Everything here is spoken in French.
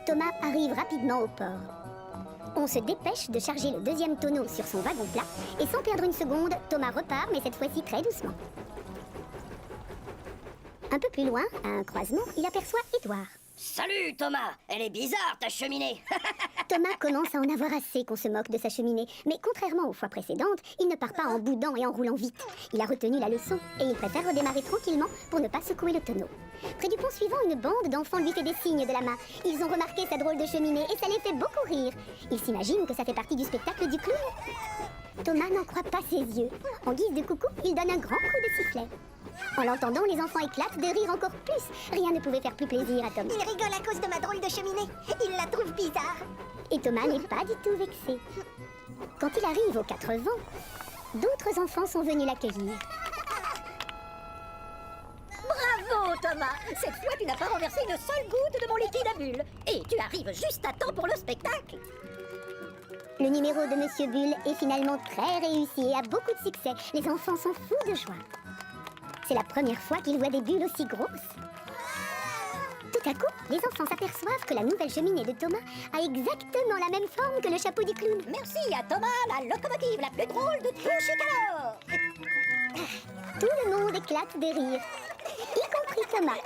Thomas arrive rapidement au port. On se dépêche de charger le deuxième tonneau sur son wagon plat et sans perdre une seconde, Thomas repart, mais cette fois-ci très doucement. Un peu plus loin, à un croisement, il aperçoit Édouard. Salut Thomas, elle est bizarre ta cheminée. Thomas commence à en avoir assez qu'on se moque de sa cheminée, mais contrairement aux fois précédentes, il ne part pas en boudant et en roulant vite. Il a retenu la leçon et il préfère redémarrer tranquillement pour ne pas secouer le tonneau. Près du pont suivant, une bande d'enfants lui fait des signes de la main. Ils ont remarqué sa drôle de cheminée et ça les fait beaucoup rire. Ils s'imaginent que ça fait partie du spectacle du clown. Thomas n'en croit pas ses yeux. En guise de coucou, il donne un grand coup de sifflet. En l'entendant, les enfants éclatent de rire encore plus. Rien ne pouvait faire plus plaisir à Thomas. Il rigole à cause de ma drôle de cheminée. Il la trouve bizarre. Et Thomas n'est pas du tout vexé. Quand il arrive aux 4 vents, d'autres enfants sont venus l'accueillir. Bravo Thomas! Cette fois tu n'as pas renversé une seule goutte de mon liquide à bulles. Et tu arrives juste à temps pour le spectacle. Le numéro de Monsieur Bulle est finalement très réussi et a beaucoup de succès. Les enfants sont fous de joie. C'est la première fois qu'ils voient des bulles aussi grosses. Tout à coup, les enfants s'aperçoivent que la nouvelle cheminée de Thomas a exactement la même forme que le chapeau du clown. Merci à Thomas, la locomotive la plus drôle de tout Chicago. Tout le monde éclate de rire, y compris Thomas.